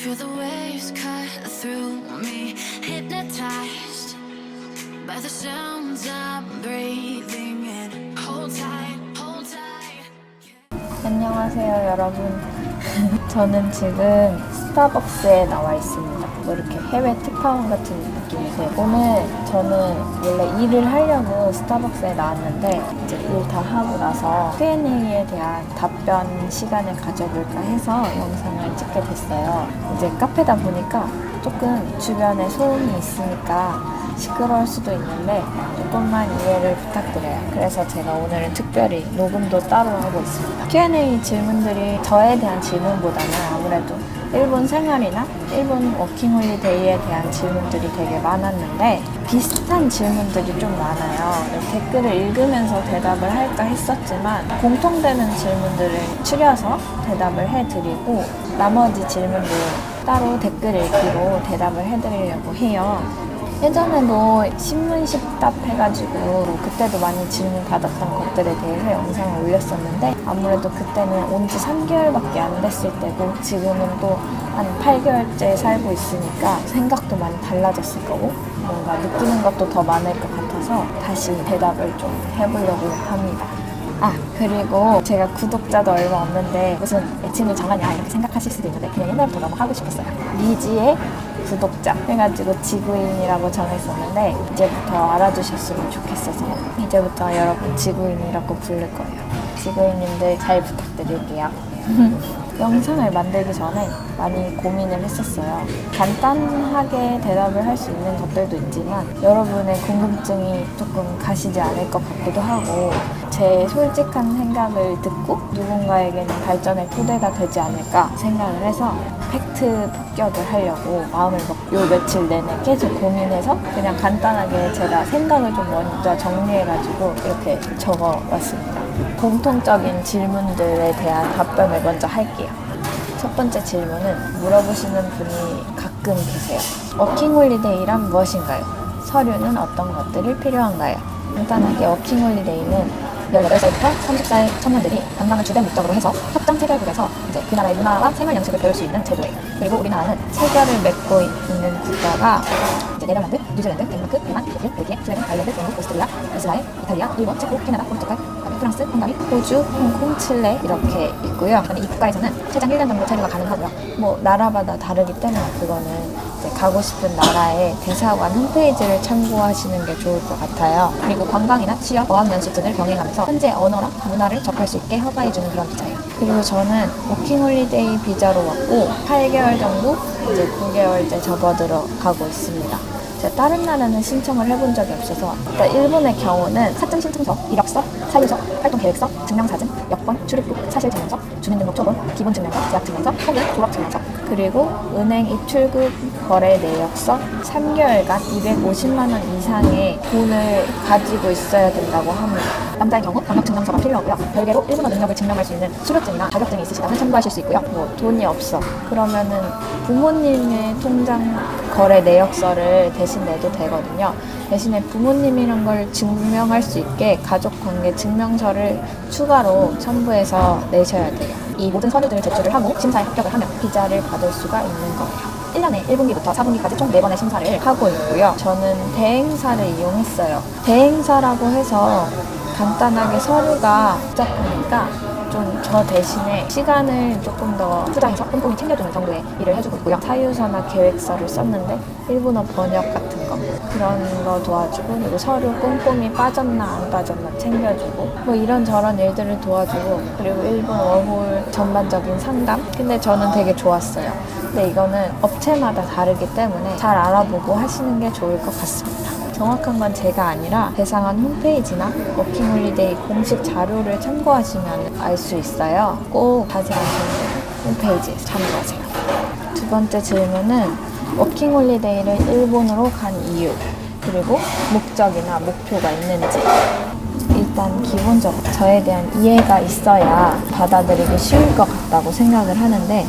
Feel the waves cut through me, hypnotized by the sounds I'm breathing in. Hold tight, hold tight. 안녕하세요 여러분. 저는 지금 스타벅스에 나와 있습니다. 뭐 이렇게 해외 특파원 같은 느낌이세요. 오늘 저는 원래 일을 하려고 스타벅스에 나왔는데 이제 일 다 하고 나서 Q&A에 대한 답변 시간을 가져볼까 해서 영상을 찍게 됐어요. 이제 카페다 보니까 조금 주변에 소음이 있으니까 시끄러울 수도 있는데 조금만 이해를 부탁드려요. 그래서 제가 오늘은 특별히 녹음도 따로 하고 있습니다. Q&A 질문들이 저에 대한 질문보다는 아무래도 일본 생활이나 일본 워킹홀리데이에 대한 질문들이 되게 많았는데 비슷한 질문들이 좀 많아요. 댓글을 읽으면서 대답을 할까 했었지만 공통되는 질문들을 추려서 대답을 해드리고 나머지 질문들 따로 댓글 읽기로 대답을 해드리려고 해요. 예전에도 신문식답 해가지고 그때도 많이 질문 받았던 것들에 대해서 영상을 올렸었는데 아무래도 그때는 온 지 3개월밖에 안 됐을 때고 지금은 또 한 8개월째 살고 있으니까 생각도 많이 달라졌을 거고 뭔가 느끼는 것도 더 많을 것 같아서 다시 대답을 좀 해보려고 합니다. 그리고 제가 구독자도 얼마 없는데 무슨 애칭을 정하냐 이렇게 생각하실 수도 있는데 그냥 옛날부터 너무 하고 싶었어요. 리지의 구독자 해가지고 지구인이라고 정했었는데 이제부터 알아주셨으면 좋겠어서 이제부터 여러분 지구인이라고 부를 거예요. 지구인님들 잘 부탁드릴게요. 영상을 만들기 전에 많이 고민을 했었어요. 간단하게 대답을 할 수 있는 것들도 있지만 여러분의 궁금증이 조금 가시지 않을 것 같기도 하고 제 솔직한 생각을 듣고 누군가에게는 발전의 토대가 되지 않을까 생각을 해서 팩트 폭격을 하려고 마음을 먹고 요 며칠 내내 계속 고민해서 그냥 간단하게 제가 생각을 좀 먼저 정리해가지고 이렇게 적어왔습니다. 공통적인 질문들에 대한 답변을 먼저 할게요. 첫 번째 질문은 물어보시는 분이 가끔 계세요. 워킹홀리데이란 무엇인가요? 서류는 어떤 것들이 필요한가요? 간단하게 워킹홀리데이는 18살부터 30살 청년들이 관광을 주된 목적으로 해서 협정 체결국에서 이제 그 나라의 문화와 생활 양식을 배울 수 있는 제도예요. 그리고 우리나라는 체결을 맺고 있는 국가가 이제 네덜란드, 뉴질랜드, 덴마크, 대만, 독일, 벨기에, 스웨덴, 아일랜드, 영국, 오스트리아, 이스라엘, 이탈리아, 일본, 체코, 캐나다, 포르투갈, 프랑스, 헝가리, 호주, 홍콩, 칠레 이렇게 있고요. 이 국가에서는 최장 1년 정도 체류가 가능하고요. 뭐 나라마다 다르기 때문에 그거는 이제 가고 싶은 나라의 대사관 홈페이지를 참고하시는 게 좋을 것 같아요. 그리고 관광이나 취업, 어학연수 등을 병행하면서 현재 언어랑 문화를 접할 수 있게 허가해주는 그런 비자예요. 그리고 저는 워킹홀리데이 비자로 왔고 8개월 정도 이제 9개월째 접어들어 가고 있습니다. 제가 다른 나라는 신청을 해본 적이 없어서 일단 일본의 경우는 사증 신청서, 이력서, 사유서, 활동계획서, 증명사진, 여권, 출입국, 사실증명서, 주민등록 초본, 기본증명서, 재학증명서, 혹은 졸업증명서 그리고 은행 입출국 거래 내역서 3개월간 250만 원 이상의 돈을 가지고 있어야 된다고 합니다. 남자의 경우 경력증명서가 필요하고요. 별개로 일본어 능력을 증명할 수 있는 수료증이나 자격증이 있으시다면 첨부하실 수 있고요. 뭐 돈이 없어 그러면은 부모님의 통장 거래 내역서를 대신 내도 되거든요. 대신에 부모님이란 걸 증명할 수 있게 가족관계 증명서를 추가로 첨부해서 내셔야 돼요. 이 모든 서류들을 제출을 하고 심사에 합격을 하면 비자를 받을 수가 있는 거예요. 1년에 1분기부터 4분기까지 총 4번의 심사를 하고 있고요. 저는 대행사를 이용했어요. 대행사라고 해서 간단하게 서류가 복잡하니까 좀 저 대신에 시간을 조금 더 투자해서 꼼꼼히 챙겨주는 정도의 일을 해주고 있고요. 사유서나 계획서를 썼는데 일본어 번역 같은 거 그런 거 도와주고 그리고 서류 꼼꼼히 빠졌나 안 빠졌나 챙겨주고 뭐 이런저런 일들을 도와주고 그리고 일본 워홀 전반적인 상담 근데 저는 되게 좋았어요. 근데 이거는 업체마다 다르기 때문에 잘 알아보고 하시는 게 좋을 것 같습니다. 정확한 건 제가 아니라 대상한 홈페이지나 워킹홀리데이 공식 자료를 참고하시면 알 수 있어요. 꼭 자세한 홈페이지에서 참고하세요. 두 번째 질문은 워킹홀리데이를 일본으로 간 이유 그리고 목적이나 목표가 있는지 일단 기본적으로 저에 대한 이해가 있어야 받아들이기 쉬울 것 같다고 생각을 하는데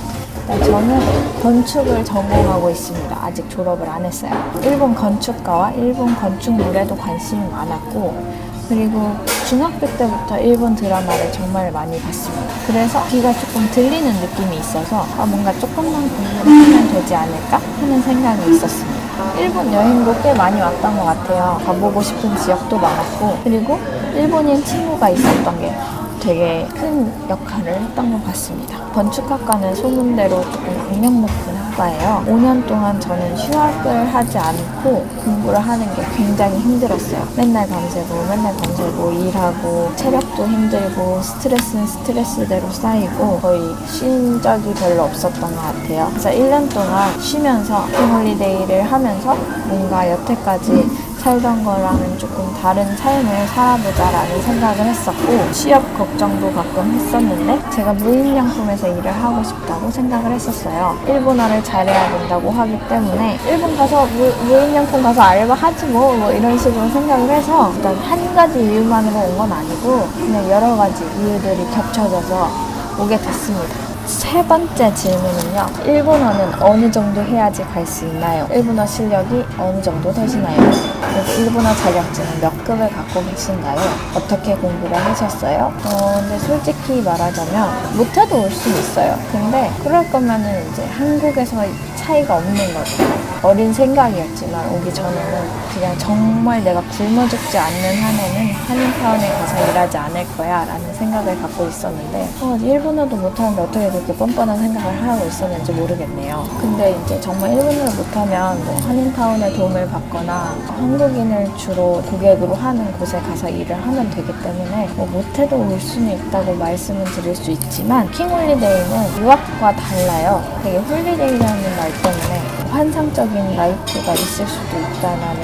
저는 건축을 전공하고 있습니다. 아직 졸업을 안 했어요. 일본 건축가와 일본 건축물에도 관심이 많았고 그리고 중학교 때부터 일본 드라마를 정말 많이 봤습니다. 그래서 귀가 조금 조금 들리는 느낌이 있어서 뭔가 조금만 공부를 하면 되지 않을까 하는 생각이 있었습니다. 일본 여행도 꽤 많이 왔던 것 같아요. 가보고 싶은 지역도 많았고, 그리고 일본인 친구가 있었던 게 되게 큰 역할을 했던 것 같습니다. 건축학과는 소문대로 조금 악명 높은 학과예요. 5년 동안 저는 휴학을 하지 않고 공부를 하는 게 굉장히 힘들었어요. 맨날 밤새고 일하고 체력도 힘들고 스트레스는 스트레스대로 쌓이고 거의 쉰 적이 별로 없었던 것 같아요. 그래서 1년 동안 쉬면서 홀리데이를 하면서 뭔가 여태까지 살던 거랑은 조금 다른 삶을 살아보자라는 생각을 했었고, 취업 걱정도 가끔 했었는데 제가 무인양품에서 일을 하고 싶다고 생각을 했었어요. 일본어를 잘해야 된다고 하기 때문에 일본 가서 무인양품 가서 알바하지 뭐 이런 식으로 생각을 해서 일단 한 가지 이유만으로 온 건 아니고 그냥 여러 가지 이유들이 겹쳐져서 오게 됐습니다. 세 번째 질문은요. 일본어는 어느 정도 해야지 갈 수 있나요? 일본어 실력이 어느 정도 되시나요? 그리고 일본어 자격증은 몇 급을 갖고 계신가요? 어떻게 공부를 하셨어요? 근데 솔직히 말하자면 못해도 올 수 있어요. 근데 그럴 거면은 이제 한국에서 차이가 없는 거죠. 어린 생각이었지만 오기 전에는 그냥 정말 내가 굶어 죽지 않는 한에는 한인타운에 가서 일하지 않을 거야 라는 생각을 갖고 있었는데 일본어도 못하는데 어떻게 그렇게 뻔뻔한 생각을 하고 있었는지 모르겠네요. 근데 이제 정말 일본어를 못하면 뭐 한인타운의 도움을 받거나 한국인을 주로 고객으로 하는 곳에 가서 일을 하면 되기 때문에 못해도 올 수는 있다고 말씀을 드릴 수 있지만 킹홀리데이는 유학과 달라요. 되게 홀리데이라는 말 때문에 환상적인 라이프가 있을 수도 있다는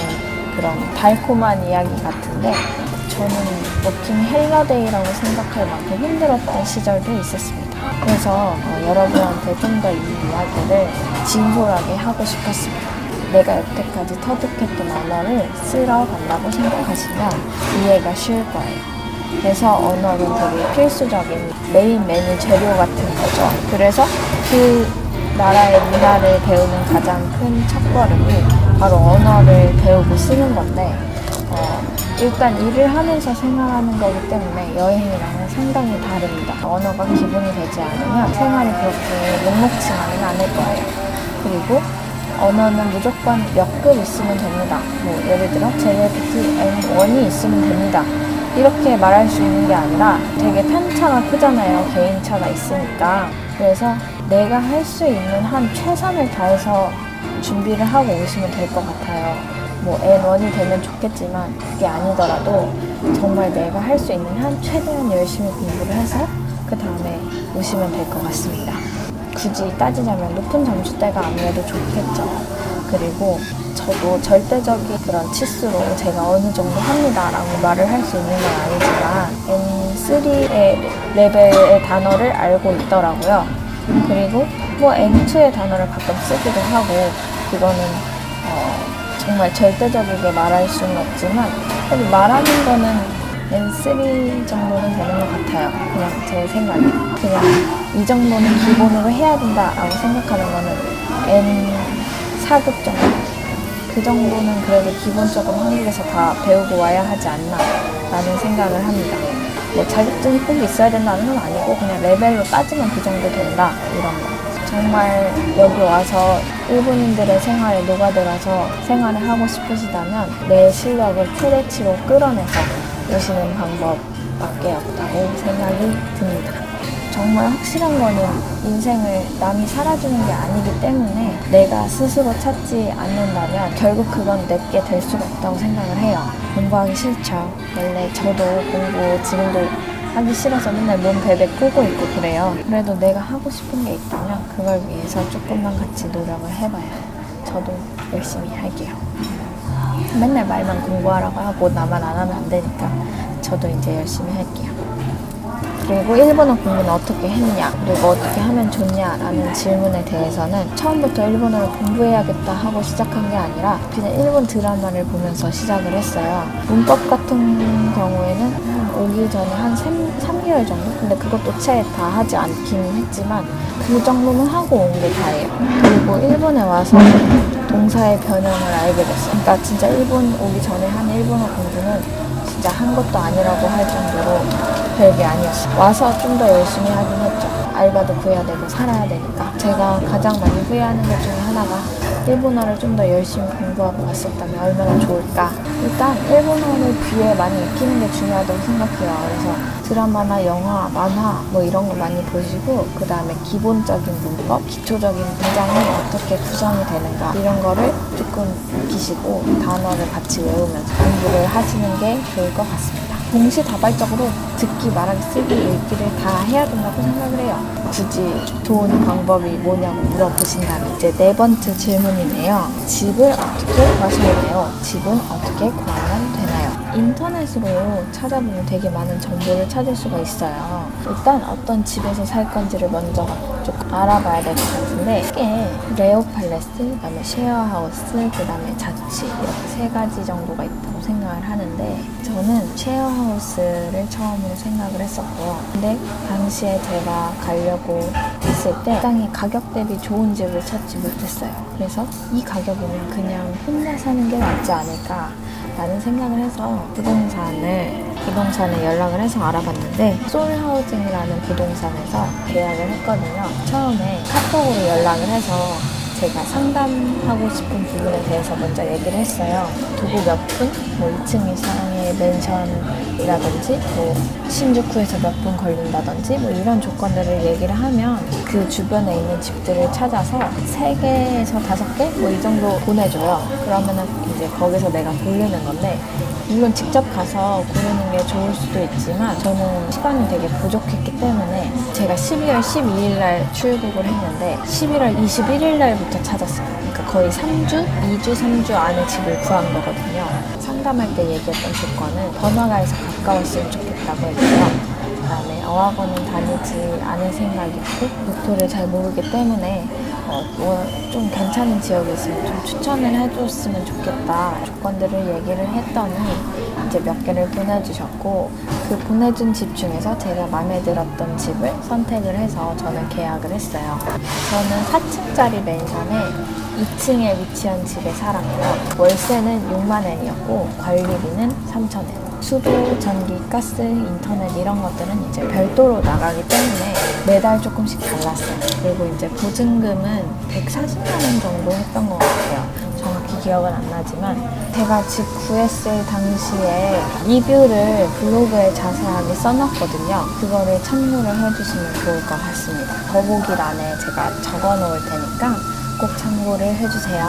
그런 달콤한 이야기 같은데 저는 워킹 헬러데이라고 생각할 만큼 힘들었던 시절도 있었습니다. 그래서 여러분한테 좀 더 이 이야기를 진솔하게 하고 싶었습니다. 내가 여태까지 터득했던 언어를 쓰러 간다고 생각하시면 이해가 쉬울 거예요. 그래서 언어는 되게 필수적인 메인 메뉴 재료 같은 거죠. 그래서 그 나라의 문화를 배우는 가장 큰 첫걸음이 바로 언어를 배우고 쓰는 건데 일단 일을 하면서 생활하는 거기 때문에 여행이랑은 상당히 다릅니다. 언어가 기본이 되지 않으면 생활이 그렇게 녹록지만은 않을 거예요. 그리고 언어는 무조건 몇 급 있으면 됩니다. 뭐 예를 들어 JLPT N1이 있으면 됩니다. 이렇게 말할 수 있는 게 아니라 되게 편차가 크잖아요. 개인차가 있으니까. 그래서 내가 할 수 있는 한 최선을 다해서 준비를 하고 오시면 될 것 같아요. 뭐 N1이 되면 좋겠지만 그게 아니더라도 정말 내가 할 수 있는 한 최대한 열심히 공부를 해서 그 다음에 오시면 될 것 같습니다. 굳이 따지자면 높은 점수대가 아무래도 좋겠죠. 그리고 저도 절대적인 그런 치수로 제가 어느 정도 합니다 라고 말을 할 수 있는 건 아니지만 N3의 레벨의 단어를 알고 있더라고요. 그리고 뭐 N2의 단어를 가끔 쓰기도 하고 그거는 정말 절대적이게 말할 수는 없지만 그래도 말하는 거는 N3 정도는 되는 것 같아요. 그냥 제 생각에 그냥 이 정도는 기본으로 해야 된다라고 생각하는 거는 N4급 정도 그 정도는 그래도 기본적으로 한국에서 다 배우고 와야 하지 않나 라는 생각을 합니다. 뭐 자격증이 꼭 있어야 된다는 건 아니고 그냥 레벨로 따지면 그 정도 된다 이런 거. 정말 여기 와서 일본인들의 생활에 녹아들어서 생활을 하고 싶으시다면 내 실력을 최대치로 끌어내서 오시는 방법밖에 없다고 생각이 듭니다. 정말 확실한 거는 인생을 남이 살아주는 게 아니기 때문에 내가 스스로 찾지 않는다면 결국 그건 내게 될 수가 없다고 생각을 해요. 공부하기 싫죠. 원래 저도 공부 지금도 하기 싫어서 맨날 몸 베베 끄고 있고 그래요. 그래도 내가 하고 싶은 게 있다면 그걸 위해서 조금만 같이 노력을 해봐요. 저도 열심히 할게요. 맨날 말만 공부하라고 하고 나만 안 하면 안 되니까 저도 이제 열심히 할게요. 그리고 일본어 공부는 어떻게 했냐 그리고 어떻게 하면 좋냐라는 질문에 대해서는 처음부터 일본어를 공부해야겠다 하고 시작한 게 아니라 그냥 일본 드라마를 보면서 시작을 했어요. 문법 같은 경우에는 오기 전에 한 3개월 정도? 근데 그것도 채 다 하지 않긴 했지만 그 정도는 하고 온 게 다예요. 그리고 일본에 와서 동사의 변형을 알게 됐어요. 그러니까 진짜 일본 오기 전에 한 일본어 공부는 진짜 한 것도 아니라고 할 정도로 별게 아니었어요. 와서 좀 더 열심히 하긴 했죠. 알바도 구해야 되고 살아야 되니까 제가 가장 많이 후회하는 것 중에 하나가 일본어를 좀 더 열심히 공부하고 갔었다면 얼마나 좋을까. 일단 일본어를 귀에 많이 익히는 게 중요하다고 생각해요. 그래서 드라마나 영화, 만화 뭐 이런 거 많이 보시고 그 다음에 기본적인 문법, 기초적인 문장이 어떻게 구성이 되는가 이런 거를 조금 익히시고 단어를 같이 외우면서 공부를 하시는 게 좋을 것 같습니다. 동시다발적으로 듣기, 말하기, 쓰기, 읽기를 다 해야 된다고 생각을 해요. 굳이 좋은 방법이 뭐냐고 물어보신다면 이제 네 번째 질문이네요. 집을 어떻게 구하셔야 돼요? 집은 어떻게 구하면 되나요? 인터넷으로 찾아보면 되게 많은 정보를 찾을 수가 있어요. 일단 어떤 집에서 살 건지를 먼저 조금 알아봐야 될 것 같은데 이게 레오팔레스, 그 다음에 쉐어하우스, 그 다음에 자취 이렇게 세 가지 정도가 있다고 생각을 하는데 저는 쉐어하우스를 처음으로 생각을 했었고요. 근데 당시에 제가 가려고 했을 때 적당히 가격 대비 좋은 집을 찾지 못했어요. 그래서 이 가격이면 그냥 혼자 사는 게 낫지 않을까 라는 생각을 해서 부동산에 연락을 해서 알아봤는데 솔하우징이라는 부동산에서 계약을 했거든요. 처음에 카톡으로 연락을 해서 제가 상담하고 싶은 부분에 대해서 먼저 얘기를 했어요. 도보 몇 분, 뭐 2층 이상의 맨션이라든지 뭐 신주쿠에서 몇 분 걸린다든지 뭐 이런 조건들을 얘기를 하면 그 주변에 있는 집들을 찾아서 3개에서 5개 뭐 이 정도 보내줘요. 그러면은 이제 거기서 내가 고르는 건데 물론 직접 가서 고르는 게 좋을 수도 있지만 저는 시간이 되게 부족했기 때문에 제가 12월 12일 날 출국을 했는데 11월 21일 날부터 찾았어요. 그러니까 거의 3주 안에 집을 구한 거거든요. 상담할 때 얘기했던 조건은 번화가에서 가까웠으면 좋겠다고 했고요. 그 다음에 어학원은 다니지 않을 생각이고 목표를 잘 모르기 때문에 좀 괜찮은 지역이 있으면 좀 추천을 해줬으면 좋겠다 조건들을 얘기를 했더니 이제 몇 개를 보내주셨고 그 보내준 집 중에서 제가 마음에 들었던 집을 선택을 해서 저는 계약을 했어요. 저는 4층짜리 맨션에 2층에 위치한 집에 살았고요. 월세는 6만 엔이었고 관리비는 3천 엔. 수도, 전기, 가스, 인터넷 이런 것들은 이제 별도로 나가기 때문에 매달 조금씩 달랐어요. 그리고 이제 보증금은 140만 원 정도 했던 것 같아요. 정확히 기억은 안 나지만 제가 집 구했을 당시에 리뷰를 블로그에 자세하게 써놨거든요. 그거를 참고를 해주시면 좋을 것 같습니다. 더보기란에 제가 적어놓을 테니까 꼭 참고를 해주세요.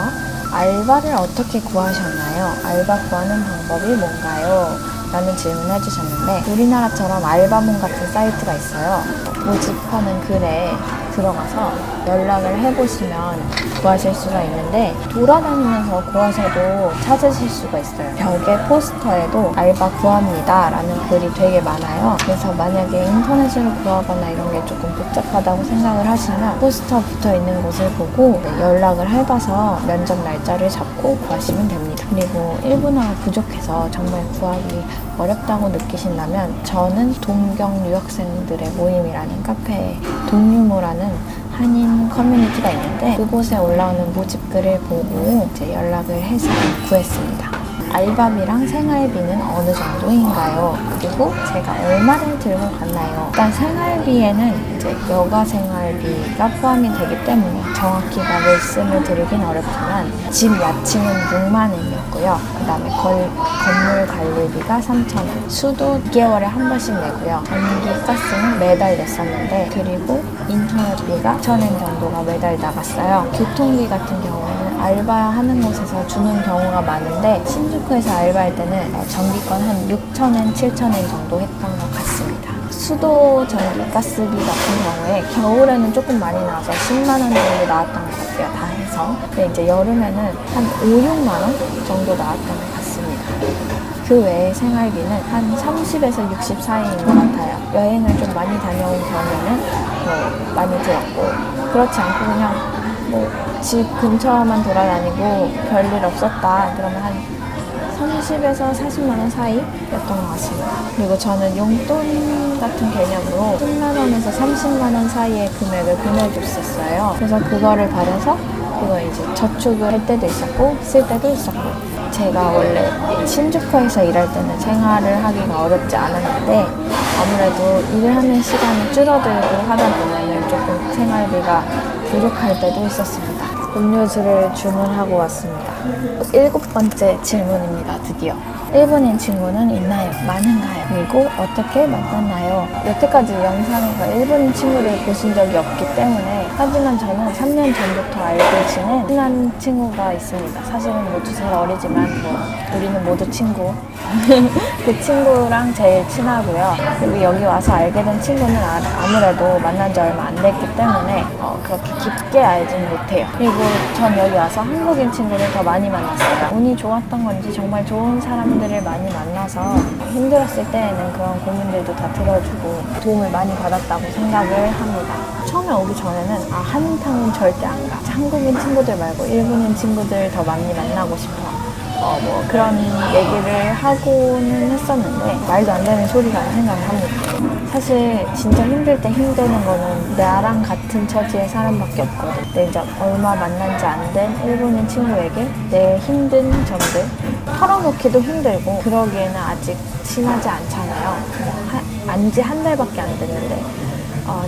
알바를 어떻게 구하셨나요? 알바 구하는 방법이 뭔가요? 라는 질문을 해주셨는데 우리나라처럼 알바몬 같은 사이트가 있어요. 모집하는 글에 들어가서 연락을 해보시면 구하실 수가 있는데 돌아다니면서 구하셔도 찾으실 수가 있어요. 벽에 포스터에도 알바 구합니다 라는 글이 되게 많아요. 그래서 만약에 인터넷으로 구하거나 이런 게 조금 복잡하다고 생각을 하시면 포스터 붙어 있는 곳을 보고 연락을 해봐서 면접 날짜를 잡고 구하시면 됩니다. 그리고 일본어가 부족해서 정말 구하기 어렵다고 느끼신다면 저는 동경 유학생들의 모임이라는 카페에 동유모라는 한인 커뮤니티가 있는데 그곳에 올라오는 모집글을 보고 이제 연락을 해서 구했습니다. 알바비랑 생활비는 어느 정도인가요? 그리고 제가 얼마를 들고 갔나요? 일단 생활비에는 이제 여가 생활비가 포함이 되기 때문에 정확히 말씀을 드리긴 어렵지만 집 야칭은 6만 엔이었고요. 그 다음에 건물 관리비가 3,000원, 수도 2개월에 한 번씩 내고요. 전기, 가스는 매달 냈었는데 그리고 인터넷비가 1,000엔 정도가 매달 나갔어요. 교통비 같은 경우는 알바하는 곳에서 주는 경우가 많은데 신주쿠에서 알바할 때는 전기권 한 6,000엔, 7,000엔 정도 했던 것 같습니다. 수도, 전기, 가스비 같은 경우에 겨울에는 조금 많이 나와서 10만 원 정도 나왔던 것 같아요. 다 해서. 근데 이제 여름에는 한 5, 6만 원 정도 나왔던 것 같습니다. 그 외에 생활비는 한 30에서 60 사이인 것 같아요. 여행을 좀 많이 다녀온 경우에는 많이 들었고 그렇지 않고 그냥 집 근처만 돌아다니고 별일 없었다 그러면 한 30에서 40만 원 사이였던 것 같습니다. 그리고 저는 용돈 같은 개념으로 10만 원에서 30만 원 사이의 금액을 보내줬었어요. 그래서 그거를 받아서 그거 이제 저축을 할 때도 있었고 쓸 때도 있었고 제가 원래 신주쿠에서 일할 때는 생활을 하기가 어렵지 않았는데 아무래도 일을 하는 시간이 줄어들고 하다 보면 조금 생활비가 부족할 때도 있었습니다. 음료수를 주문하고 왔습니다. 7번째 질문입니다. 드디어. 일본인 친구는 있나요? 많은가요? 그리고 어떻게 만났나요? 여태까지 영상에서 일본인 친구를 보신 적이 없기 때문에, 하지만 저는 3년 전부터 알고 지낸 친한 친구가 있습니다. 사실은 모두 잘 어리지만 우리는 모두 친구. 그 친구랑 제일 친하고요. 그리고 여기 와서 알게 된 친구는 아무래도 만난 지 얼마 안 됐기 때문에 그렇게 깊게 알지는 못해요. 그리고 전 여기 와서 한국인 친구를 더 많이 만났어요. 운이 좋았던 건지 정말 좋은 사람들을 많이 만나서 힘들었을 때에는 그런 고민들도 다 들어주고 도움을 많이 받았다고 생각을 합니다. 처음에 오기 전에는 한인타운 절대 안 가. 한국인 친구들 말고 일본인 친구들 더 많이 만나고 싶어. 그런 얘기를 하고는 했었는데 말도 안 되는 소리라는 생각을 합니다. 사실 진짜 힘들 때 힘드는 거는 나랑 같은 처지의 사람밖에 없거든. 근데 이제 얼마 만난 지 안 된 일본인 친구에게 내 힘든 점들 털어놓기도 힘들고, 그러기에는 아직 친하지 않잖아요. 안지 한 달밖에 안 됐는데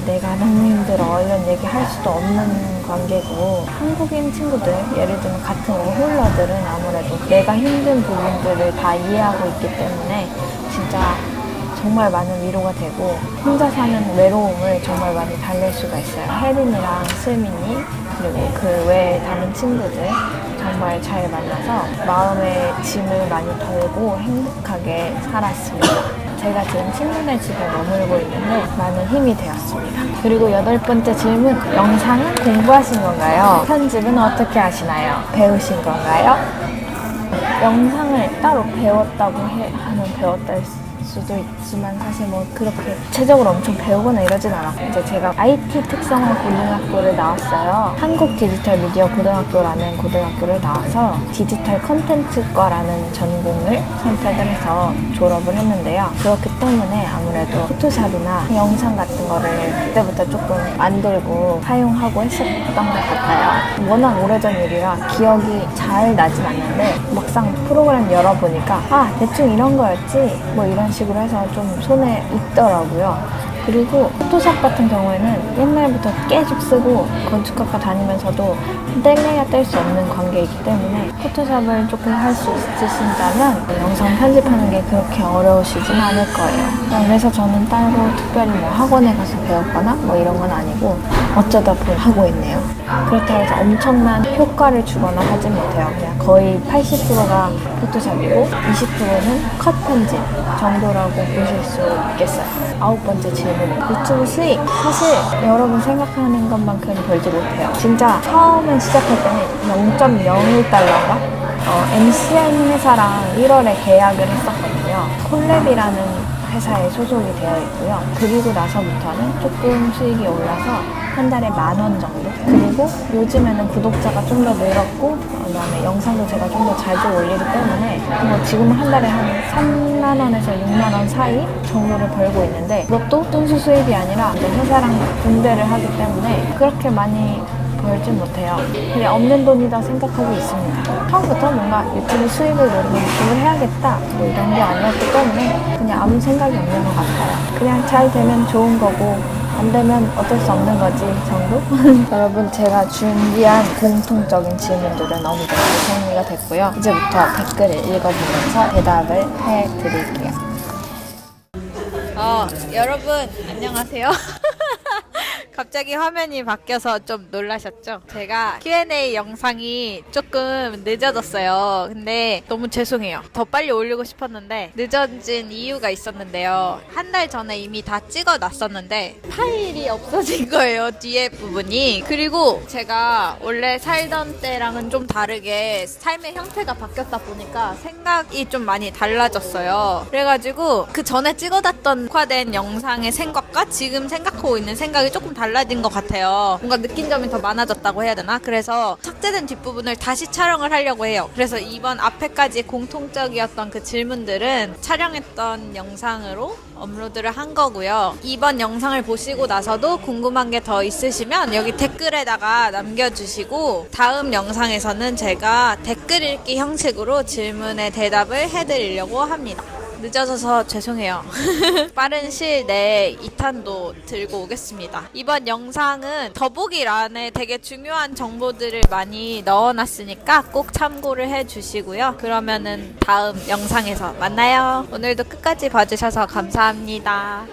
내가 너무 힘들어 이런 얘기 할 수도 없는 관계고, 한국인 친구들, 예를 들면 같은 어홀러들은 아무래도 내가 힘든 부분들을 다 이해하고 있기 때문에 진짜 정말 많은 위로가 되고, 혼자 사는 외로움을 정말 많이 달랠 수가 있어요. 혜린이랑 슬민이, 그리고 그 외에 다른 친구들 정말 잘 만나서 마음의 짐을 많이 덜고 행복하게 살았습니다. 제가 지금 친구네 집에 머물고 있는데 많은 힘이 되었습니다. 그리고 8번째 질문, 영상은 공부하신 건가요? 편집은 어떻게 하시나요? 배우신 건가요? 영상을 따로 배웠다고 하면 배웠다 수도 있지만 사실 그렇게 구체적으로 엄청 배우거나 이러진 않았고, 이제 제가 IT 특성화 고등학교를 나왔어요. 한국 디지털 미디어 고등학교라는 고등학교를 나와서 디지털 컨텐츠과라는 전공을 선택을 해서 졸업을 했는데요. 그렇기 때문에 아무래도 포토샵이나 영상 같은 거를 그때부터 조금 만들고 사용하고 했었던 것 같아요. 워낙 오래전 일이라 기억이 잘 나진 않는데 막상 프로그램 열어보니까 대충 이런 거였지 이런 식으로 해서 좀 손에 익더라고요. 그리고 포토샵 같은 경우에는 옛날부터 계속 쓰고 건축학과 다니면서도 뗄래야 뗄 수 없는 관계이기 때문에 포토샵을 조금 할 수 있으신다면 영상 편집하는 게 그렇게 어려우시진 않을 거예요. 그래서 저는 따로 특별히 학원에 가서 배웠거나 이런 건 아니고 어쩌다 보니 하고 있네요. 그렇다고 해서 엄청난 효과를 주거나 하진 못해요. 그냥 거의 80%가 포토샵이고 20%는 컷 편집 정도라고 보실 수 있겠어요. 9번째 질문, 유튜브 수익. 사실 여러분 생각하는 것만큼 벌지 못해요. 진짜 처음에 시작할 때는 0.01달러인가? MCN 회사랑 1월에 계약을 했었거든요. 콜랩이라는 회사에 소속이 되어 있고요. 그리고 나서부터는 조금 수익이 올라서 한 달에 10,000원 정도? 그리고 요즘에는 구독자가 좀 더 늘었고, 그다음에 영상도 제가 좀 더 자주 올리기 때문에 지금 한 달에 한 3만원에서 6만원 사이 정도를 벌고 있는데, 그것도 순수 수입이 아니라 이제 회사랑 분배를 하기 때문에 그렇게 많이 벌진 못해요. 그냥 없는 돈이다 생각하고 있습니다. 처음부터 뭔가 유튜브 수익을 노리고 유튜브를 해야겠다 이런 게 아니었기 때문에 그냥 아무 생각이 없는 것 같아요. 그냥 잘 되면 좋은 거고 안 되면 어쩔 수 없는 거지 정도? 여러분, 제가 준비한 공통적인 질문들은 어느 정도 정리가 됐고요. 이제부터 댓글을 읽어보면서 대답을 해드릴게요. 여러분 안녕하세요. 갑자기 화면이 바뀌어서 좀 놀라셨죠? 제가 Q&A 영상이 조금 늦어졌어요. 근데 너무 죄송해요. 더 빨리 올리고 싶었는데 늦어진 이유가 있었는데요. 한 달 전에 이미 다 찍어놨었는데 파일이 없어진 거예요. 뒤에 부분이. 그리고 제가 원래 살던 때랑은 좀 다르게 삶의 형태가 바뀌었다 보니까 생각이 좀 많이 달라졌어요. 그래가지고 그 전에 찍어놨던 녹화된 영상의 생각과 지금 생각하고 있는 생각이 조금 달라진 것 같아요. 뭔가 느낀 점이 더 많아졌다고 해야 되나? 그래서 삭제된 뒷부분을 다시 촬영을 하려고 해요. 그래서 이번 앞에까지 공통적이었던 그 질문들은 촬영했던 영상으로 업로드를 한 거고요. 이번 영상을 보시고 나서도 궁금한 게 더 있으시면 여기 댓글에다가 남겨주시고 다음 영상에서는 제가 댓글 읽기 형식으로 질문에 대답을 해드리려고 합니다. 늦어져서 죄송해요. 빠른 시일 내에 2탄도 들고 오겠습니다. 이번 영상은 더보기란에 되게 중요한 정보들을 많이 넣어놨으니까 꼭 참고를 해주시고요. 그러면은 다음 영상에서 만나요. 오늘도 끝까지 봐주셔서 감사합니다.